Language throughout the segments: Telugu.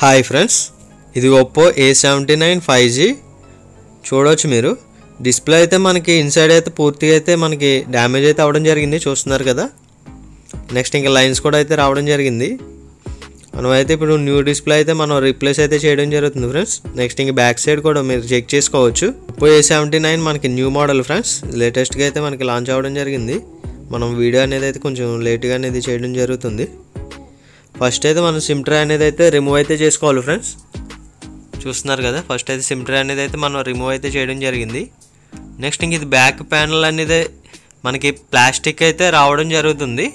హాయ్ ఫ్రెండ్స్, ఇది ఒప్పో A79 5G చూడవచ్చు. మీరు డిస్ప్లే అయితే మనకి ఇన్సైడ్ అయితే పూర్తిగా అయితే మనకి డ్యామేజ్ అయితే అవడం జరిగింది, చూస్తున్నారు కదా. నెక్స్ట్ ఇంకా లైన్స్ కూడా అయితే రావడం జరిగింది. మనం అయితే ఇప్పుడు న్యూ డిస్ప్లే అయితే మనం రీప్లేస్ అయితే చేయడం జరుగుతుంది ఫ్రెండ్స్. నెక్స్ట్ ఇంకా బ్యాక్ సైడ్ కూడా మీరు చెక్ చేసుకోవచ్చు. ఒప్పో A79 మనకి న్యూ మోడల్ ఫ్రెండ్స్, లేటెస్ట్గా అయితే మనకి లాంచ్ అవ్వడం జరిగింది. మనం వీడియో అనేది అయితే కొంచెం లేట్గా అనేది చేయడం జరుగుతుంది. ఫస్ట్ అయితే మనం సిమ్ ట్రే అనేది అయితే రిమూవ్ అయితే చేసుకోవాలి ఫ్రెండ్స్, చూస్తున్నారు కదా. ఫస్ట్ అయితే సిమ్ ట్రే అనేది అయితే మనం రిమూవ్ అయితే చేయడం జరిగింది. నెక్స్ట్ ఇంక ఇది బ్యాక్ ప్యానల్ అనేది మనకి ప్లాస్టిక్ అయితే రావడం జరుగుతుంది.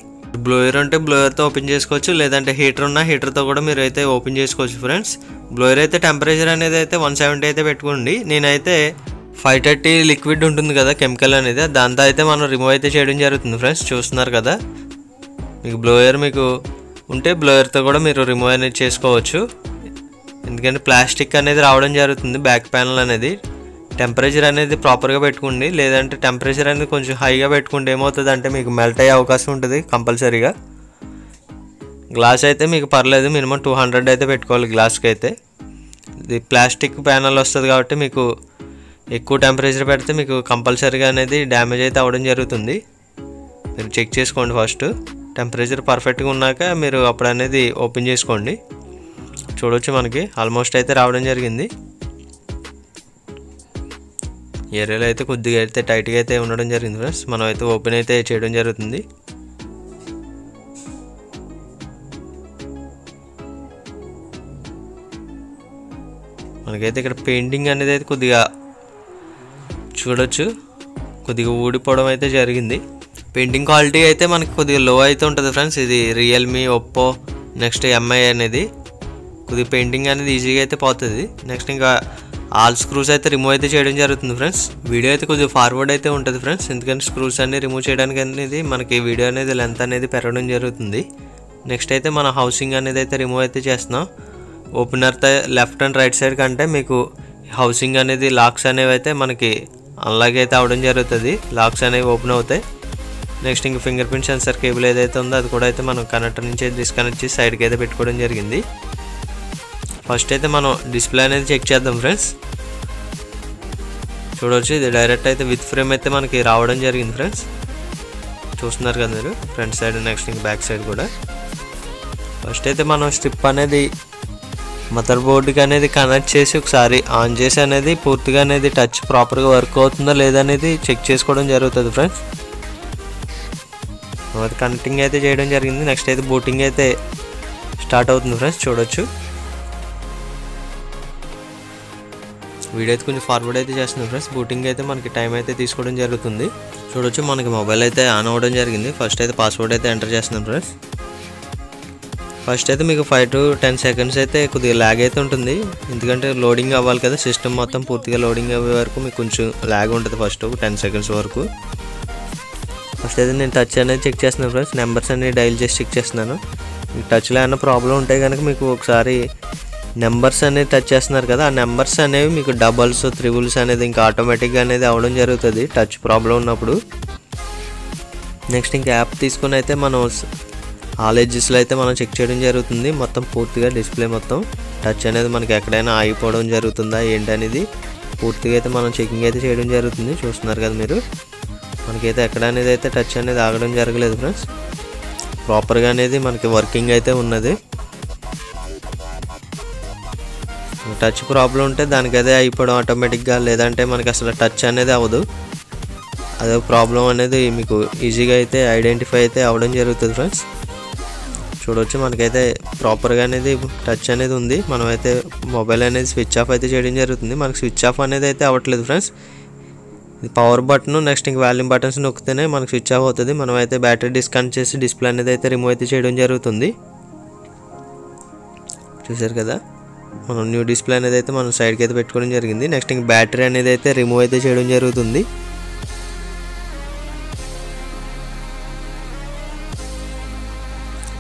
బ్లోయర్ ఉంటే బ్లోయర్తో ఓపెన్ చేసుకోవచ్చు, లేదంటే హీటర్ ఉన్న హీటర్తో కూడా మీరు అయితే ఓపెన్ చేసుకోవచ్చు ఫ్రెండ్స్. బ్లోయర్ అయితే టెంపరేచర్ అనేది అయితే 170 అయితే పెట్టుకోండి. నేనైతే 530 లిక్విడ్ ఉంటుంది కదా కెమికల్ అనేది, దాంతో అయితే మనం రిమూవ్ అయితే చేయడం జరుగుతుంది ఫ్రెండ్స్, చూస్తున్నారు కదా. మీకు బ్లోయర్ మీకు ఉంటే బ్లోయర్తో కూడా మీరు రిమూవ్ అనేది చేసుకోవచ్చు, ఎందుకంటే ప్లాస్టిక్ అనేది రావడం జరుగుతుంది బ్యాక్ ప్యానల్ అనేది. టెంపరేచర్ అనేది ప్రాపర్గా పెట్టుకోండి, లేదంటే టెంపరేచర్ అనేది కొంచెం హైగా పెట్టుకుంటే ఏమవుతుంది అంటే మీకు మెల్ట్ అయ్యే అవకాశం ఉంటుంది కంపల్సరీగా. గ్లాస్ అయితే మీకు పర్లేదు, మినిమం 200 అయితే పెట్టుకోవాలి గ్లాస్కి అయితే. ఇది ప్లాస్టిక్ ప్యానల్ వస్తుంది కాబట్టి మీకు ఎక్కువ టెంపరేచర్ పెడితే మీకు కంపల్సరీగా అనేది డ్యామేజ్ అయితే అవ్వడం జరుగుతుంది. మీరు చెక్ చేసుకోండి ఫస్ట్, టెంపరేచర్ పర్ఫెక్ట్గా ఉన్నాక మీరు అప్పుడు అనేది ఓపెన్ చేసుకోండి. చూడవచ్చు మనకి ఆల్మోస్ట్ అయితే రావడం జరిగింది. ఏరియాలో అయితే కొద్దిగా అయితే టైట్గా అయితే ఉండడం జరిగింది ఫ్రెండ్స్. మనం అయితే ఓపెన్ అయితే చేయడం జరుగుతుంది. మనకైతే ఇక్కడ పెయింటింగ్ అనేది అయితే కొద్దిగా చూడొచ్చు, కొద్దిగా ఊడిపోవడం అయితే జరిగింది. పెయింటింగ్ క్వాలిటీ అయితే మనకి కొద్దిగా లో అయితే ఉంటుంది ఫ్రెండ్స్. ఇది రియల్మీ, ఒప్పో, నెక్స్ట్ MI అనేది కొద్దిగా పెయింటింగ్ అనేది ఈజీగా అయితే పోతుంది. నెక్స్ట్ ఇంకా ఆల్ స్క్రూస్ అయితే రిమూవ్ అయితే చేయడం జరుగుతుంది ఫ్రెండ్స్. వీడియో అయితే కొద్దిగా ఫార్వర్డ్ అయితే ఉంటుంది ఫ్రెండ్స్, ఎందుకంటే స్క్రూస్ అన్ని రిమూవ్ చేయడానికి అనేది మనకి వీడియో అనేది లెంత్ అనేది పెరగడం జరుగుతుంది. నెక్స్ట్ అయితే మన హౌసింగ్ అనేది అయితే రిమూవ్ అయితే చేస్తున్నాం. Opener left and right side కంటే మీకు హౌసింగ్ అనేది లాక్స్ అనేవి అయితే మనకి అన్లాక్ అయితే అవడం జరుగుతుంది, లాక్స్ అనేవి ఓపెన్ అవుతాయి. నెక్స్ట్ ఇంక ఫింగర్ ప్రింట్ సెన్సర్ కేబుల్ ఏదైతే ఉందో అది కూడా అయితే మనం కనెక్టర్ నుంచి డిస్కనెక్ట్ చేసి సైడ్కి అయితే పెట్టుకోవడం జరిగింది. ఫస్ట్ అయితే మనం డిస్ప్లే అనేది చెక్ చేద్దాం ఫ్రెండ్స్. చూడవచ్చు, ఇది డైరెక్ట్ అయితే విత్ ఫ్రేమ్ అయితే మనకి రావడం జరిగింది ఫ్రెండ్స్, చూస్తున్నారు కదా మీరు ఫ్రంట్ సైడ్. నెక్స్ట్ ఇంక బ్యాక్ సైడ్ కూడా. ఫస్ట్ అయితే మనం స్ట్రిప్ అనేది మదర్ బోర్డుకి అనేది కనెక్ట్ చేసి ఒకసారి ఆన్ చేసి అనేది పూర్తిగా అనేది టచ్ ప్రాపర్గా వర్క్ అవుతుందో లేదనేది చెక్ చేసుకోవడం జరుగుతుంది ఫ్రెండ్స్. అది కనెక్టింగ్ అయితే చేయడం జరిగింది. నెక్స్ట్ అయితే బూటింగ్ అయితే స్టార్ట్ అవుతుంది ఫ్రెండ్స్, చూడొచ్చు. వీడియో అయితే కొంచెం ఫార్వర్డ్ అయితే చేస్తుంది ఫ్రెండ్స్. బూటింగ్ అయితే మనకి టైం అయితే తీసుకోవడం జరుగుతుంది. చూడొచ్చు మనకి మొబైల్ అయితే ఆన్ అవ్వడం జరిగింది. ఫస్ట్ అయితే పాస్వర్డ్ అయితే ఎంటర్ చేస్తున్నాం ఫ్రెండ్స్. ఫస్ట్ అయితే మీకు 5 to 10 seconds అయితే కొద్దిగా ల్యాగ్ అయితే ఉంటుంది, ఎందుకంటే లోడింగ్ అవ్వాలి కదా సిస్టమ్ మొత్తం. పూర్తిగా లోడింగ్ అయ్యే వరకు మీకు కొంచెం ల్యాగ్ ఉంటుంది ఫస్ట్ 10 seconds వరకు. ఫస్ట్ అయితే నేను టచ్ అనేది చెక్ చేస్తున్నాను ఫ్రెండ్స్, నెంబర్స్ అన్ని డైల్ చేసి చెక్ చేస్తున్నాను. మీకు టచ్లో ఏమైనా ప్రాబ్లం ఉంటే కనుక మీకు ఒకసారి నెంబర్స్ అనేది టచ్ చేస్తున్నారు కదా, ఆ నెంబర్స్ అనేవి మీకు డబల్స్, త్రిబుల్స్ అనేది ఇంకా ఆటోమేటిక్గా అనేది అవ్వడం జరుగుతుంది టచ్ ప్రాబ్లం ఉన్నప్పుడు. నెక్స్ట్ ఇంకా యాప్ తీసుకుని అయితే మనం ఆల్ ఎడ్జెస్లో అయితే మనం చెక్ చేయడం జరుగుతుంది. మొత్తం పూర్తిగా డిస్ప్లే మొత్తం టచ్ అనేది మనకి ఎక్కడైనా ఆగిపోవడం జరుగుతుందా ఏంటనేది పూర్తిగా అయితే మనం చెకింగ్ అయితే చేయడం జరుగుతుంది, చూస్తున్నారు కదా మీరు. మనకైతే ఎక్కడ అనేది అయితే టచ్ అనేది ఆగడం జరగలేదు ఫ్రెండ్స్, ప్రాపర్గా అనేది మనకి వర్కింగ్ అయితే ఉన్నది. టచ్ ప్రాబ్లం ఉంటే దానికి అదే అయిపోవడం ఆటోమేటిక్గా, లేదంటే మనకి అసలు టచ్ అనేది అవ్వదు. అదే ప్రాబ్లం అనేది మీకు ఈజీగా అయితే ఐడెంటిఫై అయితే అవ్వడం జరుగుతుంది ఫ్రెండ్స్. చూడవచ్చు మనకైతే ప్రాపర్గా అనేది టచ్ అనేది ఉంది. మనమైతే మొబైల్ అనేది స్విచ్ ఆఫ్ అయితే చేయడం జరుగుతుంది. మనకి స్విచ్ ఆఫ్ అనేది అయితే అవ్వట్లేదు ఫ్రెండ్స్. ఇది పవర్ బటన్, నెక్స్ట్ ఇంక వాల్యూమ్ బటన్స్ నొక్కితేనే మనకు స్విచ్ ఆఫ్ అవుతుంది. మనం అయితే బ్యాటరీ డిస్కనెక్ట్ చేసి డిస్ప్లే అనేది అయితే రిమూవ్ అయితే చేయడం జరుగుతుంది, చూసారు కదా. మనం న్యూ డిస్ప్లే అనేది అయితే మనం సైడ్కి అయితే పెట్టుకోవడం జరిగింది. నెక్స్ట్ ఇంక బ్యాటరీ అనేది అయితే రిమూవ్ అయితే చేయడం జరుగుతుంది.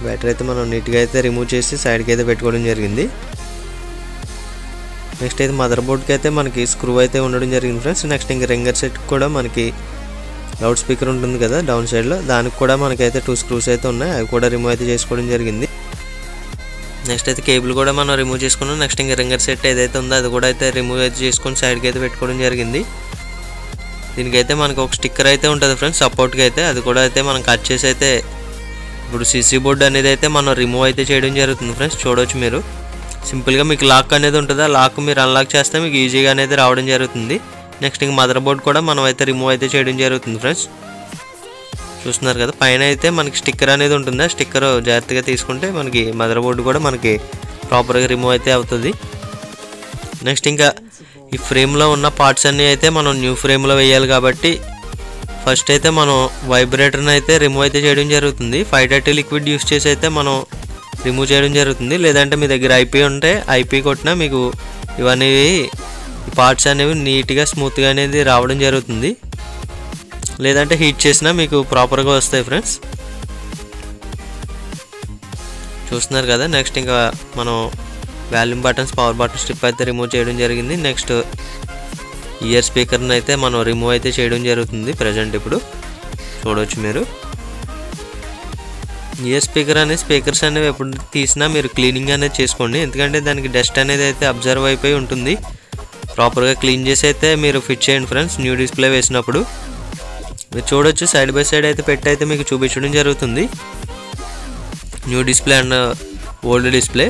బ్యాటరీ అయితే మనం నీట్గా అయితే రిమూవ్ చేసి సైడ్కి అయితే పెట్టుకోవడం జరిగింది. నెక్స్ట్ అయితే మదర్ బోర్డ్కి అయితే మనకి స్క్రూ అయితే ఉండడం జరిగింది ఫ్రెండ్స్. నెక్స్ట్ ఇంక రింగర్ సెట్ కూడా మనకి లౌడ్ స్పీకర్ ఉంటుంది కదా డౌన్ సైడ్లో, దానికి కూడా మనకైతే 2 screws అయితే ఉన్నాయి, అవి కూడా రిమూవ్ అయితే చేసుకోవడం జరిగింది. నెక్స్ట్ అయితే కేబుల్ కూడా మనం రిమూవ్ చేసుకున్నాం. నెక్స్ట్ ఇంకా రింగర్ సెట్ ఏదైతే ఉందో అది కూడా అయితే రిమూవ్ అయితే చేసుకొని సైడ్కి అయితే పెట్టుకోవడం జరిగింది. దీనికైతే మనకు ఒక స్టిక్కర్ అయితే ఉంటుంది ఫ్రెండ్స్ సపోర్ట్గా అయితే, అది కూడా అయితే మనం కట్ చేసి అయితే ఇప్పుడు సీసీ బోర్డ్ అనేది అయితే మనం రిమూవ్ అయితే చేయడం జరుగుతుంది ఫ్రెండ్స్. చూడవచ్చు మీరు సింపుల్గా మీకు లాక్ అనేది ఉంటుంది, ఆ లాక్ మీరు అన్లాక్ చేస్తే మీకు ఈజీగా అనేది రావడం జరుగుతుంది. నెక్స్ట్ ఇంక మదర్ బోర్డ్ కూడా మనం అయితే రిమూవ్ అయితే చేయడం జరుగుతుంది ఫ్రెండ్స్. చూస్తున్నారు కదా, పైన అయితే మనకి స్టిక్కర్ అనేది ఉంటుంది, ఆ స్టిక్కర్ జాగ్రత్తగా తీసుకుంటే మనకి మదర్ బోర్డు కూడా మనకి ప్రాపర్గా రిమూవ్ అయితే అవుతుంది. నెక్స్ట్ ఇంకా ఈ ఫ్రేమ్లో ఉన్న పార్ట్స్ అన్నీ అయితే మనం న్యూ ఫ్రేమ్లో వేయాలి కాబట్టి ఫస్ట్ అయితే మనం వైబ్రేటర్ని అయితే రిమూవ్ అయితే చేయడం జరుగుతుంది. 530 లిక్విడ్ యూస్ చేసి అయితే మనం రిమూవ్ చేయడం జరుగుతుంది. లేదంటే మీ దగ్గర ఐపీ ఉంటే ఐపీ కొట్టినా మీకు ఇవన్నీ పార్ట్స్ అనేవి నీట్గా స్మూత్గా అనేది రావడం జరుగుతుంది. లేదంటే హీట్ చేసినా మీకు ప్రాపర్గా వస్తాయి ఫ్రెండ్స్. చూస్తున్నారు కదా, నెక్స్ట్ ఇంకా మనం volume buttons, power button strip అయితే రిమూవ్ చేయడం జరిగింది. నెక్స్ట్ ఇయర్ స్పీకర్ని అయితే మనం రిమూవ్ అయితే చేయడం జరుగుతుంది ప్రజెంట్. ఇప్పుడు చూడవచ్చు మీరు ఇయర్ స్పీకర్ అనేది స్పీకర్స్ అనేవి ఎప్పుడు తీసినా మీరు క్లీనింగ్ అనేది చేసుకోండి, ఎందుకంటే దానికి డస్ట్ అనేది అయితే అబ్జర్వ్ అయిపోయి ఉంటుంది. ప్రాపర్గా క్లీన్ చేసి అయితే మీరు ఫిట్ చేయండి ఫ్రెండ్స్ న్యూ డిస్ప్లే వేసినప్పుడు. మీరు చూడొచ్చు సైడ్ బై సైడ్ అయితే పెట్టి అయితే మీకు చూపించడం జరుగుతుంది new display and old display.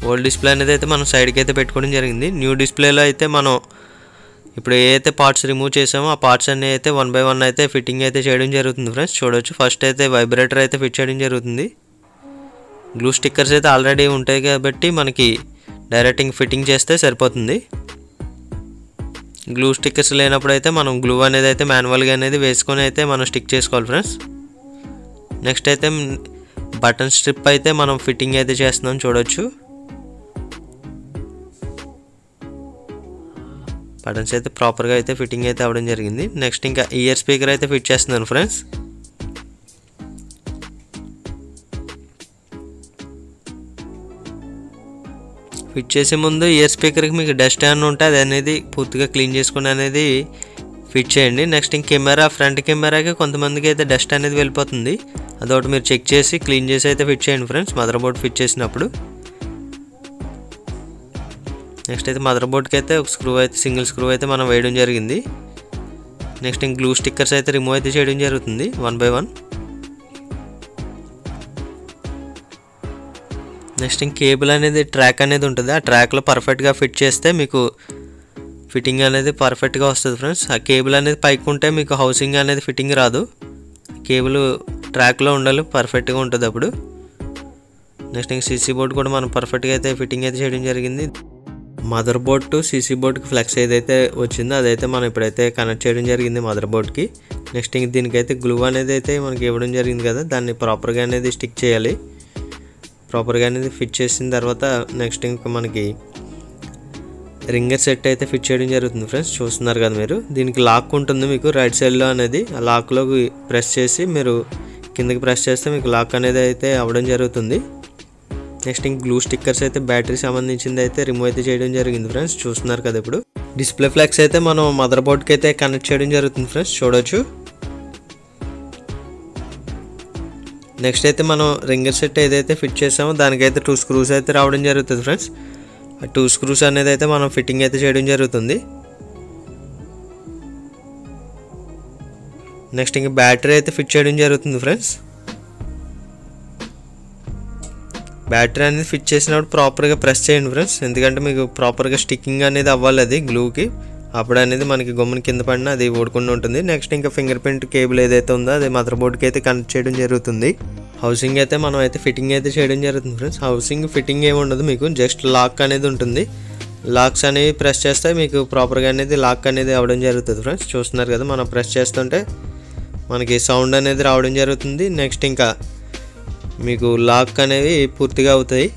Old display అనేది అయితే మనం సైడ్కి అయితే పెట్టుకోవడం జరిగింది. న్యూ డిస్ప్లేలో అయితే మనం ఇప్పుడు ఏ అయితే పార్ట్స్ రిమూవ్ చేసామో ఆ పార్ట్స్ అన్నీ అయితే 1 by 1 అయితే ఫిట్టింగ్ అయితే చేయడం జరుగుతుంది ఫ్రెండ్స్. చూడవచ్చు ఫస్ట్ అయితే వైబ్రేటర్ అయితే ఫిట్ చేయడం జరుగుతుంది. గ్లూ స్టిక్కర్స్ అయితే ఆల్రెడీ ఉంటాయి కాబట్టి మనకి డైరెక్ట్ ఫిట్టింగ్ చేస్తే సరిపోతుంది. గ్లూ స్టిక్కర్స్ లేనప్పుడు అయితే మనం గ్లూ అనేది అయితే మాన్యువల్గా అనేది వేసుకొని అయితే మనం స్టిక్ చేసుకోవాలి ఫ్రెండ్స్. నెక్స్ట్ అయితే బటన్ స్ట్రిప్ అయితే మనం ఫిట్టింగ్ అయితే చేస్తున్నాం. చూడవచ్చు బటన్స్ అయితే ప్రాపర్గా అయితే ఫిట్టింగ్ అయితే అవ్వడం జరిగింది. నెక్స్ట్ ఇంకా ఇయర్ స్పీకర్ అయితే ఫిట్ చేస్తున్నాను ఫ్రెండ్స్. ఫిట్ చేసే ముందు ఇయర్ స్పీకర్కి మీకు డస్ట్ ఏమైనా ఉంటే అది అనేది పూర్తిగా క్లీన్ చేసుకుని అనేది ఫిట్ చేయండి. నెక్స్ట్ ఇంక కెమెరా, ఫ్రంట్ కెమెరాకి కొంతమందికి అయితే డస్ట్ అనేది వెళ్ళిపోతుంది, అదొకటి మీరు చెక్ చేసి క్లీన్ చేసి అయితే ఫిట్ చేయండి ఫ్రెండ్స్ మదర్ బోర్డ్ ఫిట్ చేసినప్పుడు. నెక్స్ట్ అయితే మదర్ బోర్డ్కి అయితే ఒక స్క్రూ అయితే సింగిల్ స్క్రూ అయితే మనం వేయడం జరిగింది. నెక్స్ట్ ఇంక గ్లూ స్టిక్కర్స్ అయితే రిమూవ్ అయితే చేయడం జరుగుతుంది 1 by 1. నెక్స్ట్ ఇంక కేబుల్ అనేది ట్రాక్ అనేది ఉంటుంది, ఆ ట్రాక్లో పర్ఫెక్ట్గా ఫిట్ చేస్తే మీకు ఫిట్టింగ్ అనేది పర్ఫెక్ట్గా వస్తుంది ఫ్రెండ్స్. ఆ కేబుల్ అనేది పైకి ఉంటే మీకు హౌసింగ్ అనేది ఫిట్టింగ్ రాదు, కేబుల్ ట్రాక్లో ఉండాలి, పర్ఫెక్ట్గా ఉంటుంది అప్పుడు. నెక్స్ట్ ఇంక సీసీ బోర్డ్ కూడా మనం పర్ఫెక్ట్గా అయితే ఫిట్టింగ్ అయితే చేయడం జరిగింది. మదర్ బోర్డ్ టు సీసీ బోర్డ్కి ఫ్లెక్స్ ఏదైతే వచ్చిందో అదైతే మనం ఇప్పుడైతే కనెక్ట్ చేయడం జరిగింది మదర్ బోర్డ్కి. నెక్స్ట్ ఇంక దీనికైతే గ్లూ అనేది అయితే మనకి ఇవ్వడం జరిగింది కదా, దాన్ని ప్రాపర్గా అనేది స్టిక్ చేయాలి. ప్రాపర్గా అనేది ఫిట్ చేసిన తర్వాత నెక్స్ట్ ఇంకా మనకి రింగర్ సెట్ అయితే ఫిట్ చేయడం జరుగుతుంది ఫ్రెండ్స్. చూస్తున్నారు కదా మీరు, దీనికి లాక్ ఉంటుంది మీకు రైట్ సైడ్లో అనేది, ఆ లాక్లోకి ప్రెస్ చేసి మీరు కిందకి ప్రెస్ చేస్తే మీకు లాక్ అనేది అయితే అవ్వడం జరుగుతుంది. నెక్స్ట్ ఇంక గ్లూ స్టిక్కర్స్ అయితే బ్యాటరీ సంబంధించింది అయితే రిమూవ్ అయితే చేయడం జరిగింది ఫ్రెండ్స్. చూస్తున్నారు కదా ఇప్పుడు డిస్ప్లే ఫ్లాగ్స్ అయితే మనం మదర్ బోర్డ్కి అయితే కనెక్ట్ చేయడం జరుగుతుంది ఫ్రెండ్స్. చూడవచ్చు నెక్స్ట్ అయితే మనం రింగర్ సెట్ ఏదైతే ఫిట్ చేసామో దానికైతే 2 స్క్రూస్ అయితే రావడం జరుగుతుంది ఫ్రెండ్స్. ఆ 2 స్క్రూస్ అనేది అయితే మనం ఫిట్టింగ్ అయితే చేయడం జరుగుతుంది. నెక్స్ట్ ఇంక బ్యాటరీ అయితే ఫిట్ చేయడం జరుగుతుంది ఫ్రెండ్స్. బ్యాటరీ అనేది ఫిట్ చేసినప్పుడు ప్రాపర్గా ప్రెస్ చేయండి ఫ్రెండ్స్, ఎందుకంటే మీకు ప్రాపర్గా స్టిక్కింగ్ అనేది అవ్వాలి అది గ్లూకి, అప్పుడు అనేది మనకి గమ్మున కింద పడినా అది ఓడకుండా ఉంటుంది. నెక్స్ట్ ఇంకా ఫింగర్ ప్రింట్ కేబుల్ ఏదైతే ఉందో అది మదర్ బోర్డ్కి అయితే కనెక్ట్ చేయడం జరుగుతుంది. హౌసింగ్ అయితే మనం అయితే ఫిట్టింగ్ అయితే చేయడం జరుగుతుంది ఫ్రెండ్స్. హౌసింగ్ ఫిట్టింగ్ ఏమి ఉండదు, మీకు జస్ట్ లాక్ అనేది ఉంటుంది, లాక్స్ అనేవి ప్రెస్ చేస్తే మీకు ప్రాపర్గా అనేది లాక్ అనేది అవ్వడం జరుగుతుంది ఫ్రెండ్స్. చూస్తున్నారు కదా, మనం ప్రెస్ చేస్తుంటే మనకి సౌండ్ అనేది రావడం జరుగుతుంది. నెక్స్ట్ ఇంకా మీకు లాక్ అనేవి పూర్తిగా అవుతాయి.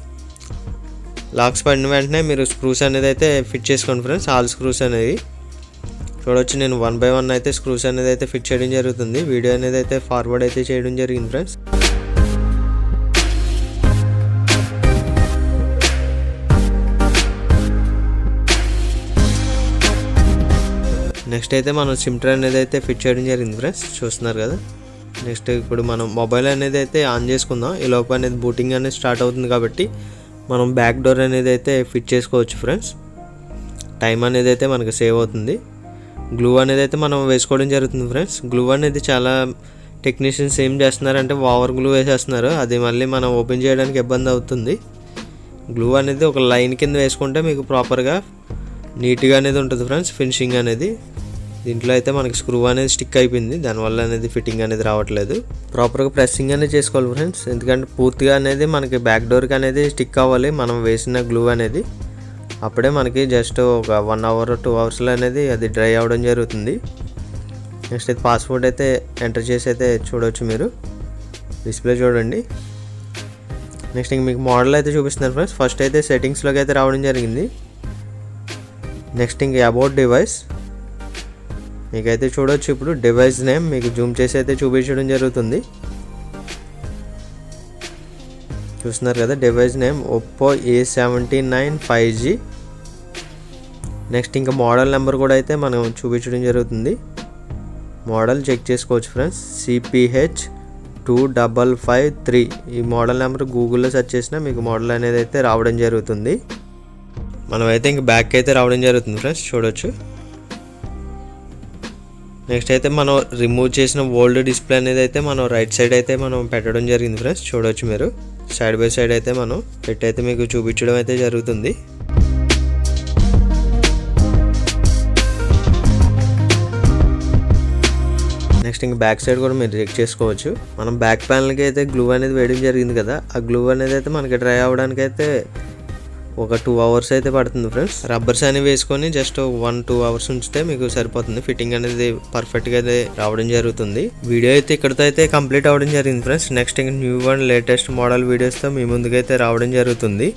లాక్స్ పడిన వెంటనే మీరు స్క్రూస్ అనేది అయితే ఫిట్ చేసుకోండి ఫ్రెండ్స్, ఆల్ స్క్రూస్ అనేవి. చూడవచ్చు నేను 1 by 1 అయితే స్క్రూస్ అనేది అయితే ఫిట్ చేయడం జరుగుతుంది. వీడియో అనేది అయితే ఫార్వర్డ్ అయితే చేయడం జరిగింది ఫ్రెండ్స్. నెక్స్ట్ అయితే మనం సిమ్ ట్రే అనేది అయితే ఫిట్ చేయడం జరిగింది ఫ్రెండ్స్. చూస్తున్నారు కదా, నెక్స్ట్ ఇప్పుడు మనం మొబైల్ అనేది అయితే ఆన్ చేసుకుందాం. ఈ లోపు అనేది బూటింగ్ అనేది స్టార్ట్ అవుతుంది కాబట్టి మనం బ్యాక్ డోర్ అనేది అయితే ఫిట్ చేసుకోవచ్చు ఫ్రెండ్స్. టైం అనేది అయితే మనకు సేవ్ అవుతుంది. గ్లూ అనేది అయితే మనం వేసుకోవడం జరుగుతుంది ఫ్రెండ్స్. గ్లూ అనేది చాలా టెక్నీషియన్స్ ఏం చేస్తున్నారంటే ఓవర్ గ్లూ వేసేస్తున్నారు. అది మళ్ళీ మనం ఓపెన్ చేయడానికి ఇబ్బంది అవుతుంది. గ్లూ అనేది ఒక లైన్ కింద వేసుకుంటే మీకు ప్రాపర్గా నీట్గా అనేది ఉంటుంది ఫ్రెండ్స్. ఫినిషింగ్ అనేది దీంట్లో అయితే మనకి స్క్రూ అనేది స్టిక్ అయిపోయింది, దానివల్ల అనేది ఫిట్టింగ్ అనేది రావట్లేదు. ప్రాపర్గా ప్రెస్సింగ్ అనేది చేసుకోవాలి ఫ్రెండ్స్, ఎందుకంటే పూర్తిగా అనేది మనకి బ్యాక్ డోర్కి అనేది స్టిక్ అవ్వాలి మనం వేసిన గ్లూ అనేది. అప్పుడే మనకి జస్ట్ ఒక 1 అవర్ 2 అవర్స్లో అనేది అది డ్రై అవ్వడం జరుగుతుంది. నెక్స్ట్ అయితే పాస్వర్డ్ అయితే ఎంటర్ చేసి అయితే చూడవచ్చు మీరు, డిస్ప్లే చూడండి. నెక్స్ట్ ఇంక మీకు మోడల్ అయితే చూపిస్తున్నాను ఫ్రెండ్స్. ఫస్ట్ అయితే సెట్టింగ్స్లోకి అయితే రావడం జరిగింది. నెక్స్ట్ ఇంక అబౌట్ డివైస్ మీకైతే చూడవచ్చు. ఇప్పుడు డివైస్ నేమ్ మీకు జూమ్ చేసి అయితే చూపించడం జరుగుతుంది. చూస్తున్నారు కదా, device name Oppo A79 5G. Next ఇంకా మోడల్ నెంబర్ కూడా అయితే మనం చూపించడం జరుగుతుంది. మోడల్ చెక్ చేసుకోవచ్చు ఫ్రెండ్స్, CPH2553. ఈ మోడల్ నెంబర్ గూగుల్లో సెర్చ్ చేసినా మీకు మోడల్ అనేది అయితే రావడం జరుగుతుంది. మనమైతే ఇంక బ్యాక్ అయితే రావడం జరుగుతుంది ఫ్రెండ్స్, చూడవచ్చు. నెక్స్ట్ అయితే మనం రిమూవ్ చేసిన ఓల్డ్ డిస్ప్లే అనేది అయితే మనం రైట్ సైడ్ అయితే మనం పెట్టడం జరిగింది ఫ్రెండ్స్. చూడవచ్చు మీరు, సైడ్ బై సైడ్ అయితే మనం పెట్టి అయితే మీకు చూపించడం అయితే జరుగుతుంది. నెక్స్ట్ ఇంక బ్యాక్ సైడ్ కూడా మీరు చెక్ చేసుకోవచ్చు. మనం బ్యాక్ ప్యానల్కి అయితే గ్లూ అనేది వేయడం జరిగింది కదా, ఆ గ్లూ అనేది అయితే మనకి డ్రై అవ్వడానికి అయితే ఒక 2 అవర్స్ అయితే పడుతుంది ఫ్రెండ్స్. రబ్బర్స్ అనేవి వేసుకొని జస్ట్ 1-2 అవర్స్ ఉంచితే మీకు సరిపోతుంది. ఫిట్టింగ్ అనేది పర్ఫెక్ట్గా అయితే రావడం జరుగుతుంది. వీడియో అయితే ఇక్కడితో అయితే కంప్లీట్ అవ్వడం జరిగింది ఫ్రెండ్స్. నెక్స్ట్ ఇంకా న్యూ అండ్ లేటెస్ట్ మోడల్ వీడియోస్తో మీ ముందుకైతే రావడం జరుగుతుంది.